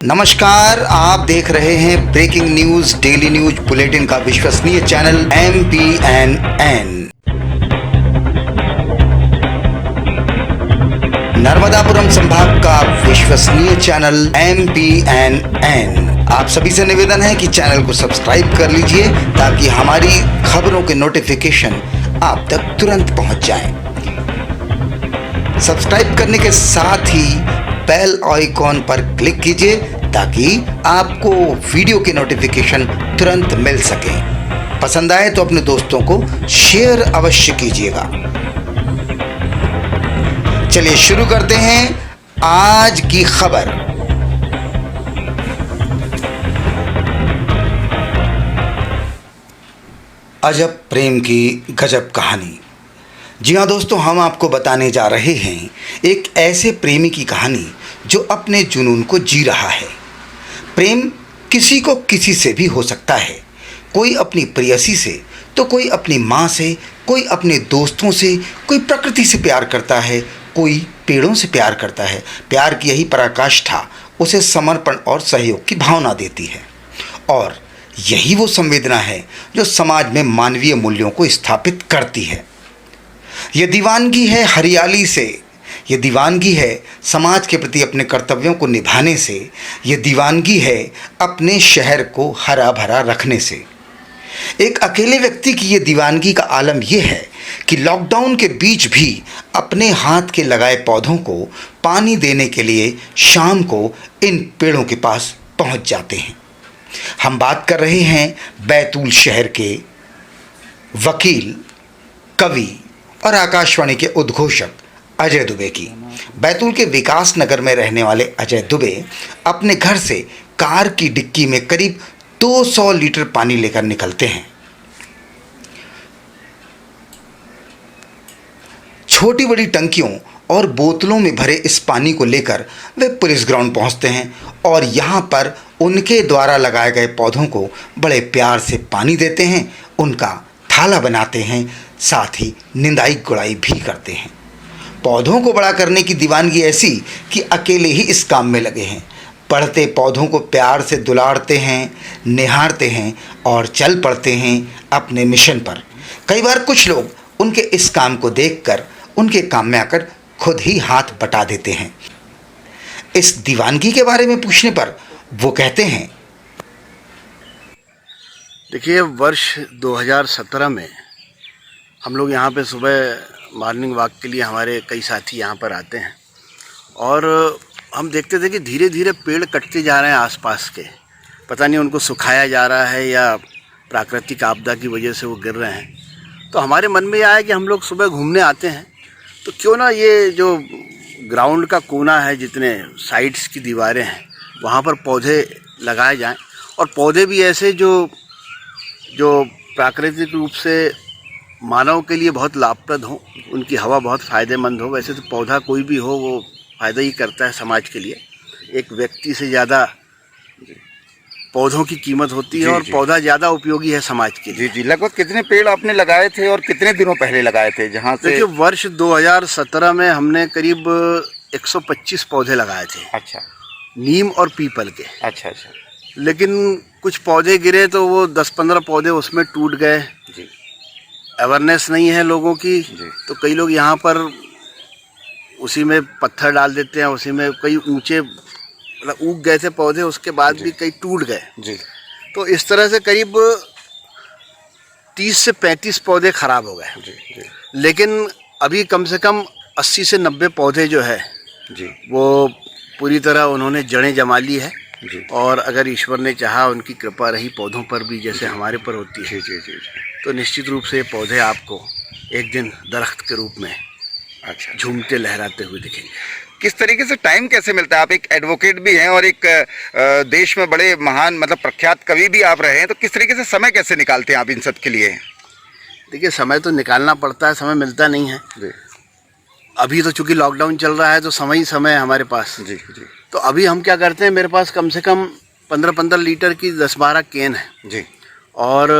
नमस्कार, आप देख रहे हैं breaking news daily news bulletin का विश्वसनीय चैनल MPNN। नर्मदापुरम संभाग का विश्वसनीय चैनल MPNN। आप सभी से निवेदन है कि चैनल को सब्सक्राइब कर लीजिए ताकि हमारी खबरों के नोटिफिकेशन आप तक तुरंत पहुंच जाएं। सब्सक्राइब करने के साथ ही बेल आइकॉन पर क्लिक कीजिए ताकि आपको वीडियो के नोटिफिकेशन तुरंत मिल सके। पसंद आए तो अपने दोस्तों को शेयर अवश्य कीजिएगा। चलिए शुरू करते हैं आज की खबर। अजब प्रेम की गजब कहानी। जी हाँ दोस्तों, हम आपको बताने जा रहे हैं एक ऐसे प्रेमी की कहानी जो अपने जुनून को जी रहा है। प्रेम किसी को किसी से भी हो सकता है। कोई अपनी प्रेयसी से, तो कोई अपनी माँ से, कोई अपने दोस्तों से, कोई प्रकृति से प्यार करता है, कोई पेड़ों से प्यार करता है। प्यार की यही पराकाष्ठा उसे समर्पण और सहयोग की भावना देती है और यही वो संवेदना है जो समाज में मानवीय मूल्यों को स्थापित करती है। ये दीवानगी है हरियाली से, ये दीवानगी है समाज के प्रति अपने कर्तव्यों को निभाने से, ये दीवानगी है अपने शहर को हरा भरा रखने से। एक अकेले व्यक्ति की ये दीवानगी का आलम यह है कि लॉकडाउन के बीच भी अपने हाथ के लगाए पौधों को पानी देने के लिए शाम को इन पेड़ों के पास पहुंच जाते हैं। हम बात कर रहे हैं बैतूल शहर के वकील, कवि और आकाशवाणी के उद्घोषक अजय दुबे की। बैतूल के विकास नगर में रहने वाले अजय दुबे अपने घर से कार की डिक्की में करीब 200 लीटर पानी लेकर निकलते हैं। छोटी बड़ी टंकियों और बोतलों में भरे इस पानी को लेकर वे पुलिस ग्राउंड पहुंचते हैं और यहां पर उनके द्वारा लगाए गए पौधों को बड़े प्यार से पानी देते हैं, उनका थाला बनाते हैं, साथ ही निंदाई गुड़ाई भी करते हैं। पौधों को बड़ा करने की दीवानगी ऐसी कि अकेले ही इस काम में लगे हैं। बढ़ते पौधों को प्यार से दुलारते हैं, निहारते हैं और चल पड़ते हैं अपने मिशन पर। कई बार कुछ लोग उनके इस काम को देखकर उनके काम में आकर खुद ही हाथ बटा देते हैं। इस दीवानगी के बारे में पूछने पर वो कहते हैं, देखिए, वर्ष 2017 में हम लोग यहाँ पे सुबह मॉर्निंग वॉक के लिए हमारे कई साथी यहाँ पर आते हैं और हम देखते थे कि धीरे धीरे पेड़ कटते जा रहे हैं आसपास के। पता नहीं उनको सुखाया जा रहा है या प्राकृतिक आपदा की वजह से वो गिर रहे हैं। तो हमारे मन में यह आया कि हम लोग सुबह घूमने आते हैं तो क्यों ना ये जो ग्राउंड का कोना है, जितने साइड्स की दीवारें हैं, वहाँ पर पौधे लगाए जाएं और पौधे भी ऐसे जो प्राकृतिक रूप से मानव के लिए बहुत लाभप्रद हो, उनकी हवा बहुत फ़ायदेमंद हो। वैसे तो पौधा कोई भी हो वो फ़ायदा ही करता है समाज के लिए। एक व्यक्ति से ज़्यादा पौधों की कीमत होती है और पौधा ज़्यादा उपयोगी है समाज के लिए। जी। लगभग कितने पेड़ आपने लगाए थे और कितने दिनों पहले लगाए थे? जहाँ से देखिए, वर्ष 2017 में हमने करीब 125 पौधे लगाए थे। अच्छा। नीम और पीपल के। अच्छा। लेकिन कुछ पौधे गिरे तो वो 10-15 पौधे उसमें टूट गए। जी। अवेयरनेस नहीं है लोगों की, तो कई लोग यहाँ पर उसी में पत्थर डाल देते हैं, उसी में कई ऊंचे मतलब उग गए थे पौधे, उसके बाद भी कई टूट गए। जी। तो इस तरह से करीब 30 से 35 पौधे खराब हो गए। जी। लेकिन अभी कम से कम 80 से 90 पौधे जो है जी, वो पूरी तरह उन्होंने जड़ें जमा ली है। जी। और अगर ईश्वर ने चाहा, उनकी कृपा रही पौधों पर भी जैसे हमारे पर होती है, जी। तो निश्चित रूप से ये पौधे आपको एक दिन दरख्त के रूप में झूमते लहराते हुए दिखेंगे। किस तरीके से टाइम कैसे मिलता है? आप एक एडवोकेट भी हैं और एक देश में बड़े महान मतलब प्रख्यात कवि भी आप रहे हैं, तो किस तरीके से समय कैसे निकालते हैं आप इन सब के लिए? देखिए, समय तो निकालना पड़ता है, समय मिलता नहीं है। जी। अभी तो चूंकि लॉकडाउन चल रहा है तो समय ही समय है हमारे पास। जी। तो अभी हम क्या करते हैं, मेरे पास कम से कम 15-15 लीटर की 10-12 कैन है। जी। और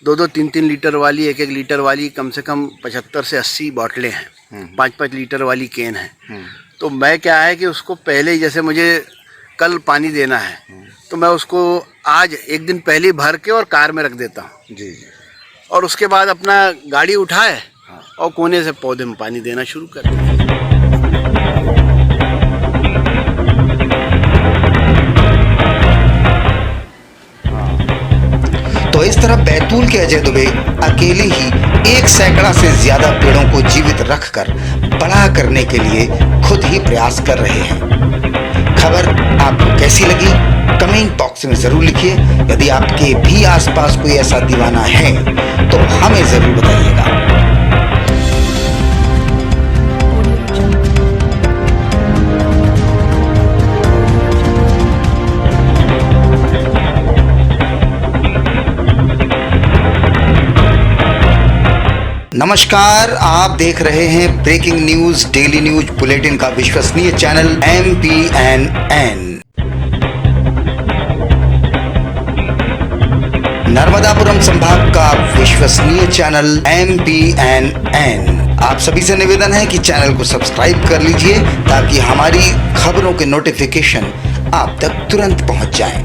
2-2, 3-3 लीटर वाली, 1-1 लीटर वाली कम से कम 75 से 80 बॉटलें हैं। 5-5 लीटर वाली कैन है। तो मैं क्या है कि उसको पहले ही, जैसे मुझे कल पानी देना है तो मैं उसको आज एक दिन पहले भर के और कार में रख देता हूँ जी जी। और उसके बाद अपना गाड़ी उठाए और कोने से पौधे में पानी देना शुरू कर दिया। तो इस तरह बैतूल के अजय दुबे अकेले ही 1 सैकड़ा से ज्यादा पेड़ों को जीवित रखकर बड़ा करने के लिए खुद ही प्रयास कर रहे हैं। खबर आपको कैसी लगी कमेंट बॉक्स में जरूर लिखिए। यदि आपके भी आसपास कोई ऐसा दीवाना है तो हमें जरूर बताइएगा। नमस्कार, आप देख रहे हैं breaking news daily news bulletin का विश्वसनीय चैनल MPNN। नर्मदापुरम संभाग का विश्वसनीय चैनल MPNN। आप सभी से निवेदन है कि चैनल को सब्सक्राइब कर लीजिए ताकि हमारी खबरों के नोटिफिकेशन आप तक तुरंत पहुंच जाएं।